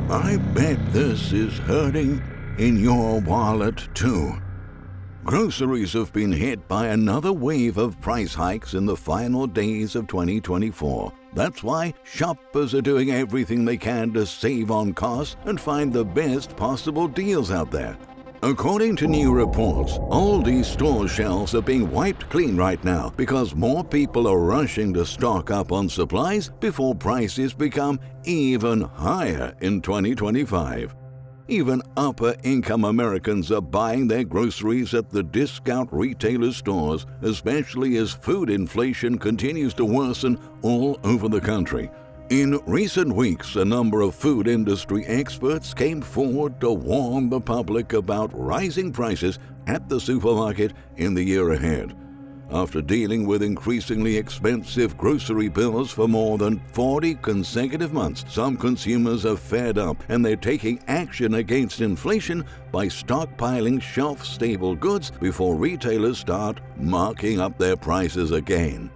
I bet this is hurting in your wallet too. Groceries have been hit by another wave of price hikes in the final days of 2024. That's why shoppers are doing everything they can to save on costs and find the best possible deals out there. According to new reports, Aldi store shelves are being wiped clean right now because more people are rushing to stock up on supplies before prices become even higher in 2025. Even upper-income Americans are buying their groceries at the discount retailer stores, especially as food inflation continues to worsen all over the country. In recent weeks, a number of food industry experts came forward to warn the public about rising prices at the supermarket in the year ahead. After dealing with increasingly expensive grocery bills for more than 40 consecutive months, some consumers are fed up and they're taking action against inflation by stockpiling shelf-stable goods before retailers start marking up their prices again.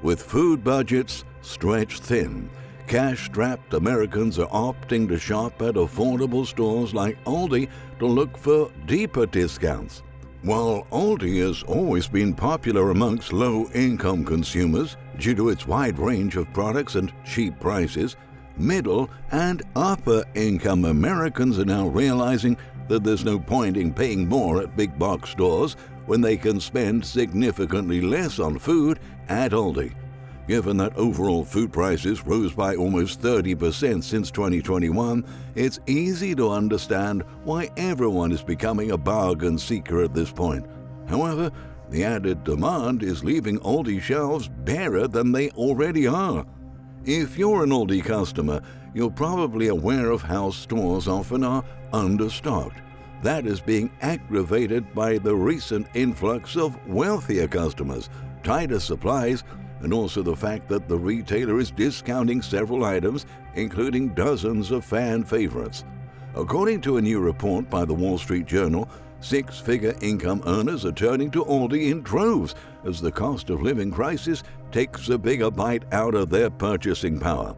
With food budgets stretched thin, cash-strapped Americans are opting to shop at affordable stores like Aldi to look for deeper discounts. While Aldi has always been popular amongst low-income consumers due to its wide range of products and cheap prices, middle and upper-income Americans are now realizing that there's no point in paying more at big-box stores when they can spend significantly less on food at Aldi. Given that overall food prices rose by almost 30% since 2021, it's easy to understand why everyone is becoming a bargain seeker at this point. However, the added demand is leaving Aldi shelves barer than they already are. If you're an Aldi customer, you're probably aware of how stores often are understocked. That is being aggravated by the recent influx of wealthier customers, tighter supplies, and also the fact that the retailer is discounting several items, including dozens of fan favorites. According to a new report by the Wall Street Journal, six-figure income earners are turning to Aldi in droves as the cost of living crisis takes a bigger bite out of their purchasing power.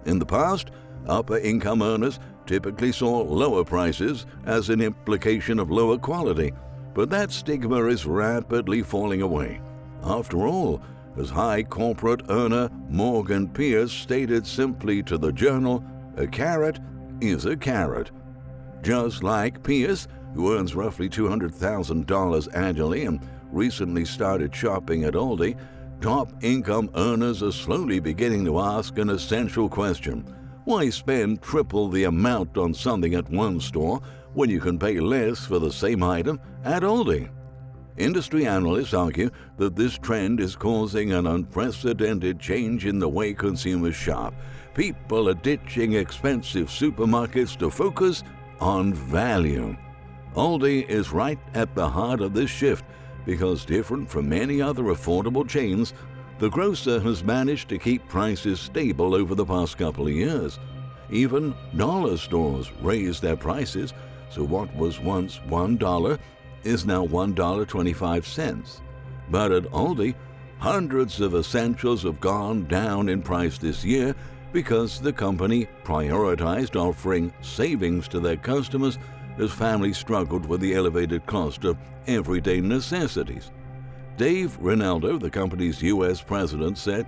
In the past, upper-income earners typically saw lower prices as an implication of lower quality, but that stigma is rapidly falling away. After all, as high corporate earner Morgan Pierce stated simply to the Journal, a carrot is a carrot. Just like Pierce, who earns roughly $200,000 annually and recently started shopping at Aldi, top-income earners are slowly beginning to ask an essential question. Why spend triple the amount on something at one store when you can pay less for the same item at Aldi? Industry analysts argue that this trend is causing an unprecedented change in the way consumers shop. People are ditching expensive supermarkets to focus on value. Aldi is right at the heart of this shift because, different from many other affordable chains, the grocer has managed to keep prices stable over the past couple of years. Even dollar stores raised their prices, so what was once $1 is now $1.25. But at Aldi, hundreds of essentials have gone down in price this year because the company prioritized offering savings to their customers as families struggled with the elevated cost of everyday necessities. Dave Rinaldo, the company's U.S. president, said,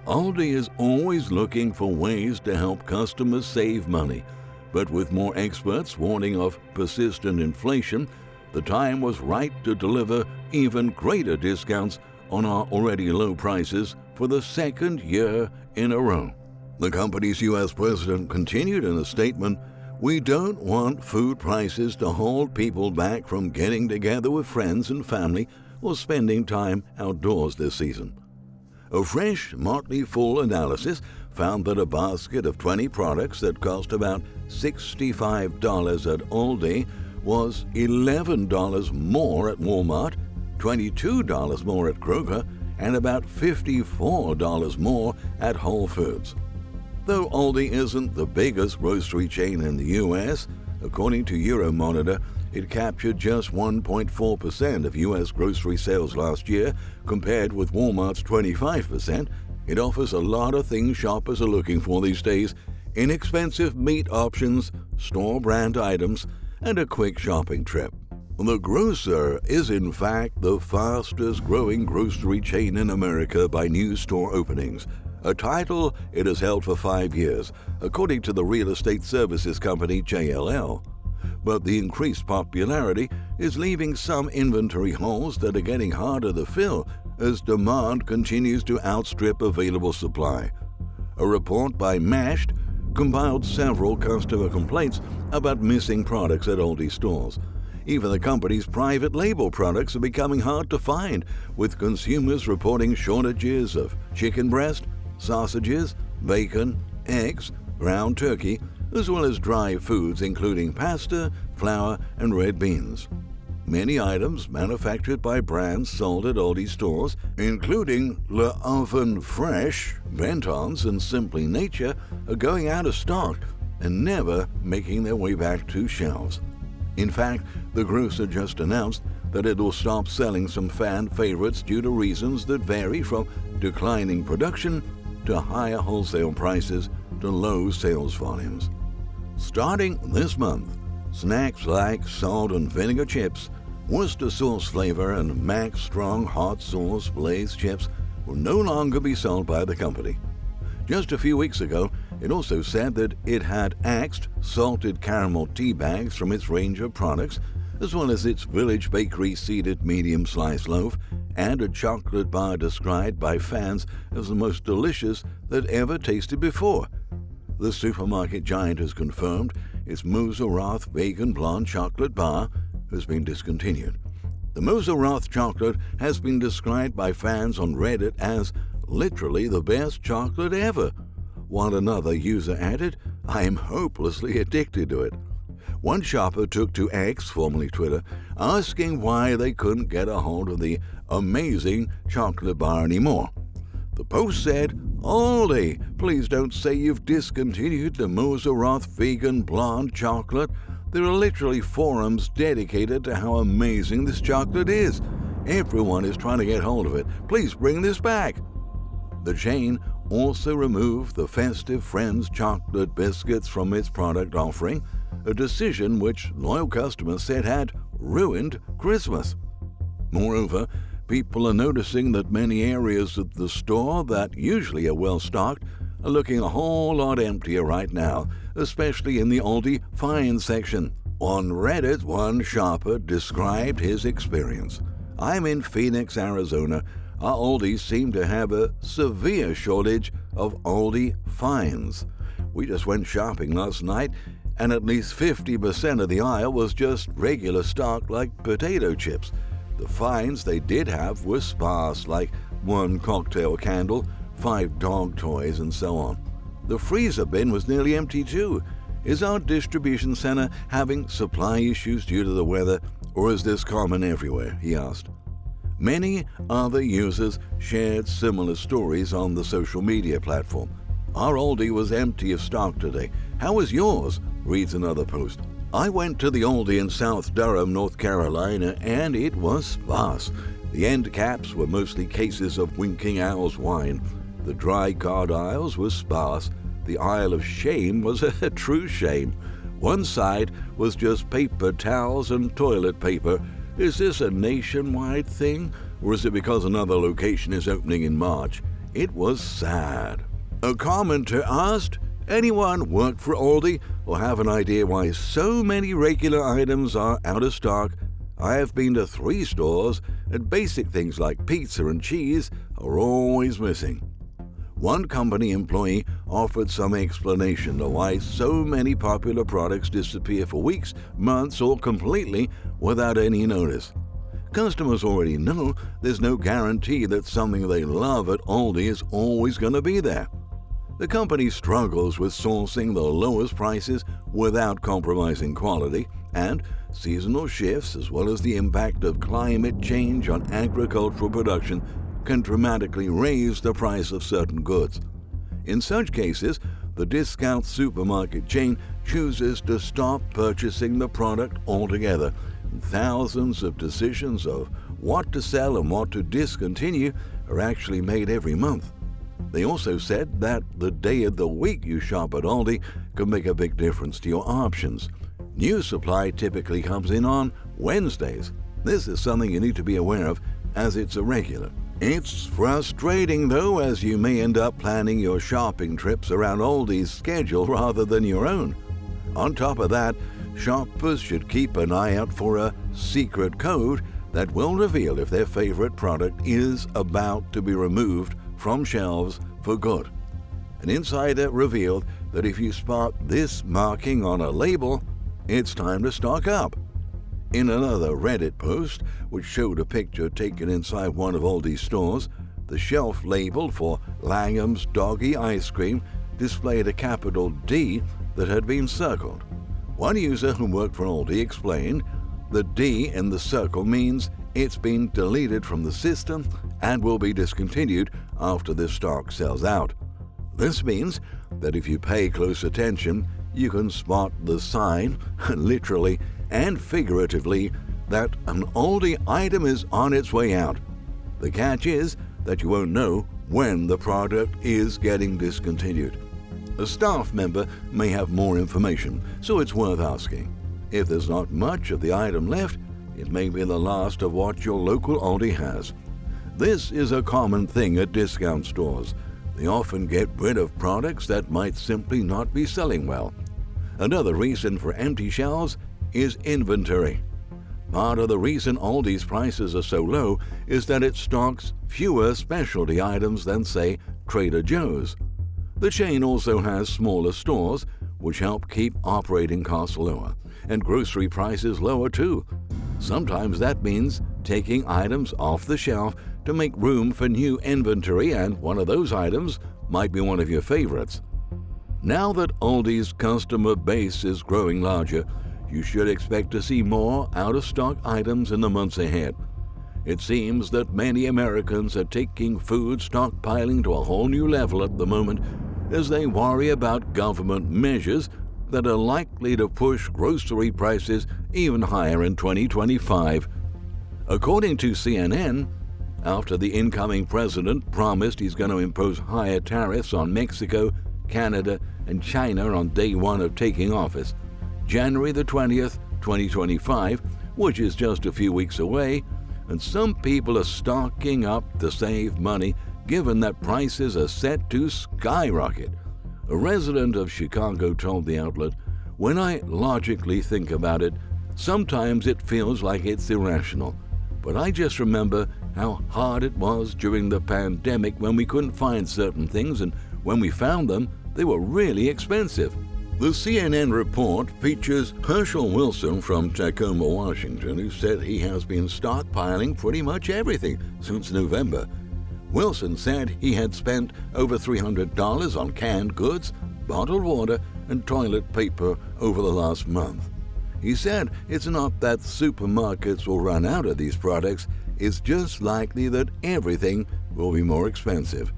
"Aldi is always looking for ways to help customers save money, but with more experts warning of persistent inflation, the time was right to deliver even greater discounts on our already low prices for the second year in a row." The company's U.S. president continued in a statement, "We don't want food prices to hold people back from getting together with friends and family or spending time outdoors this season." A fresh Motley Fool analysis found that a basket of 20 products that cost about $65 at Aldi was $11 more at Walmart, $22 more at Kroger, and about $54 more at Whole Foods. Though Aldi isn't the biggest grocery chain in the U.S., according to Euromonitor, it captured just 1.4% of U.S. grocery sales last year, compared with Walmart's 25%. It offers a lot of things shoppers are looking for these days, inexpensive meat options, store brand items, and a quick shopping trip. The Grocer is in fact the fastest growing grocery chain in America by new store openings, a title it has held for 5 years, according to the real estate services company JLL. But the increased popularity is leaving some inventory holes that are getting harder to fill as demand continues to outstrip available supply. A report by Mashed compiled several customer complaints about missing products at Aldi stores. Even the company's private label products are becoming hard to find, with consumers reporting shortages of chicken breast, sausages, bacon, eggs, ground turkey, as well as dry foods including pasta, flour, and red beans. Many items manufactured by brands sold at Aldi stores, including Le Oven Fresh, Bentons, and Simply Nature, are going out of stock and never making their way back to shelves. In fact, the grocer just announced that it will stop selling some fan favorites due to reasons that vary from declining production to higher wholesale prices to low sales volumes. Starting this month, snacks like salt and vinegar chips, Worcester sauce flavor, and Max Strong hot sauce Blaze chips will no longer be sold by the company. Just a few weeks ago, it also said that it had axed salted caramel tea bags from its range of products, as well as its Village Bakery seeded medium slice loaf and a chocolate bar described by fans as the most delicious they'd ever tasted before. The supermarket giant has confirmed its Moser-Roth Vegan Blonde Chocolate Bar has been discontinued. The Moser-Roth chocolate has been described by fans on Reddit as literally the best chocolate ever, while another user added, "I am hopelessly addicted to it." One shopper took to X, formerly Twitter, asking why they couldn't get a hold of the amazing chocolate bar anymore. The post said, "Aldi, please don't say you've discontinued the Moser-Roth Vegan Blonde Chocolate. There are literally forums dedicated to how amazing this chocolate is. Everyone is trying to get hold of it. Please bring this back." The chain also removed the Festive Friends chocolate biscuits from its product offering, a decision which loyal customers said had ruined Christmas. Moreover, people are noticing that many areas of the store that usually are well stocked are looking a whole lot emptier right now, especially in the Aldi Finds section. On Reddit, one shopper described his experience. "I'm in Phoenix, Arizona. Our Aldi seem to have a severe shortage of Aldi Finds. We just went shopping last night, and at least 50% of the aisle was just regular stock like potato chips. The finds they did have were sparse, like 1 cocktail candle, 5 dog toys, and so on. The freezer bin was nearly empty too. Is our distribution center having supply issues due to the weather, or is this common everywhere?" he asked. Many other users shared similar stories on the social media platform. "Our Aldi was empty of stock today. How was yours?" reads another post. "I went to the Aldi in South Durham, North Carolina, and it was sparse. The end caps were mostly cases of Winking Owl's wine. The dry guard aisles were sparse. The aisle of shame was a true shame. One side was just paper towels and toilet paper. Is this a nationwide thing, or is it because another location is opening in March? It was sad." A commenter asked, "Anyone work for Aldi or have an idea why so many regular items are out of stock? I have been to 3 stores, and basic things like pizza and cheese are always missing." One company employee offered some explanation of why so many popular products disappear for weeks, months, or completely without any notice. Customers already know there's no guarantee that something they love at Aldi is always going to be there. The company struggles with sourcing the lowest prices without compromising quality, and seasonal shifts, as well as the impact of climate change on agricultural production, can dramatically raise the price of certain goods. In such cases, the discount supermarket chain chooses to stop purchasing the product altogether. Thousands of decisions of what to sell and what to discontinue are actually made every month. They also said that the day of the week you shop at Aldi can make a big difference to your options. New supply typically comes in on Wednesdays. This is something you need to be aware of as it's irregular. It's frustrating though, as you may end up planning your shopping trips around Aldi's schedule rather than your own. On top of that, shoppers should keep an eye out for a secret code that will reveal if their favorite product is about to be removed from shelves for good. An insider revealed that if you spot this marking on a label, it's time to stock up. In another Reddit post, which showed a picture taken inside one of Aldi's stores, the shelf label for Langham's Doggy Ice Cream displayed a capital D that had been circled. One user who worked for Aldi explained, the D in the circle means it's been deleted from the system and will be discontinued after this stock sells out. This means that if you pay close attention, you can spot the sign, literally and figuratively, that an Aldi item is on its way out. The catch is that you won't know when the product is getting discontinued. A staff member may have more information, so it's worth asking. If there's not much of the item left, it may be the last of what your local Aldi has. This is a common thing at discount stores. They often get rid of products that might simply not be selling well. Another reason for empty shelves is inventory. Part of the reason Aldi's prices are so low is that it stocks fewer specialty items than, say, Trader Joe's. The chain also has smaller stores, which help keep operating costs lower, and grocery prices lower too. Sometimes that means taking items off the shelf to make room for new inventory, and one of those items might be one of your favorites. Now that Aldi's customer base is growing larger, you should expect to see more out-of-stock items in the months ahead. It seems that many Americans are taking food stockpiling to a whole new level at the moment as they worry about government measures that are likely to push grocery prices even higher in 2025. According to CNN, after the incoming president promised he's going to impose higher tariffs on Mexico, Canada, and China on day one of taking office, January the 20th, 2025, which is just a few weeks away, and some people are stocking up to save money given that prices are set to skyrocket. A resident of Chicago told the outlet, "When I logically think about it, sometimes it feels like it's irrational. But I just remember how hard it was during the pandemic when we couldn't find certain things, and when we found them, they were really expensive." The CNN report features Herschel Wilson from Tacoma, Washington, who said he has been stockpiling pretty much everything since November. Wilson said he had spent over $300 on canned goods, bottled water, and toilet paper over the last month. He said it's not that supermarkets will run out of these products, it's just likely that everything will be more expensive.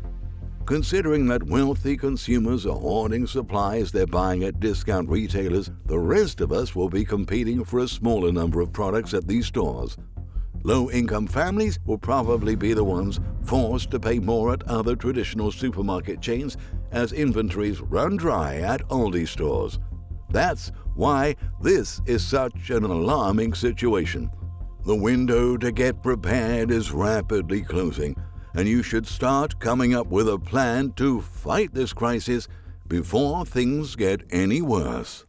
Considering that wealthy consumers are hoarding supplies they're buying at discount retailers, the rest of us will be competing for a smaller number of products at these stores. Low-income families will probably be the ones forced to pay more at other traditional supermarket chains as inventories run dry at Aldi stores. That's why this is such an alarming situation. The window to get prepared is rapidly closing, and you should start coming up with a plan to fight this crisis before things get any worse.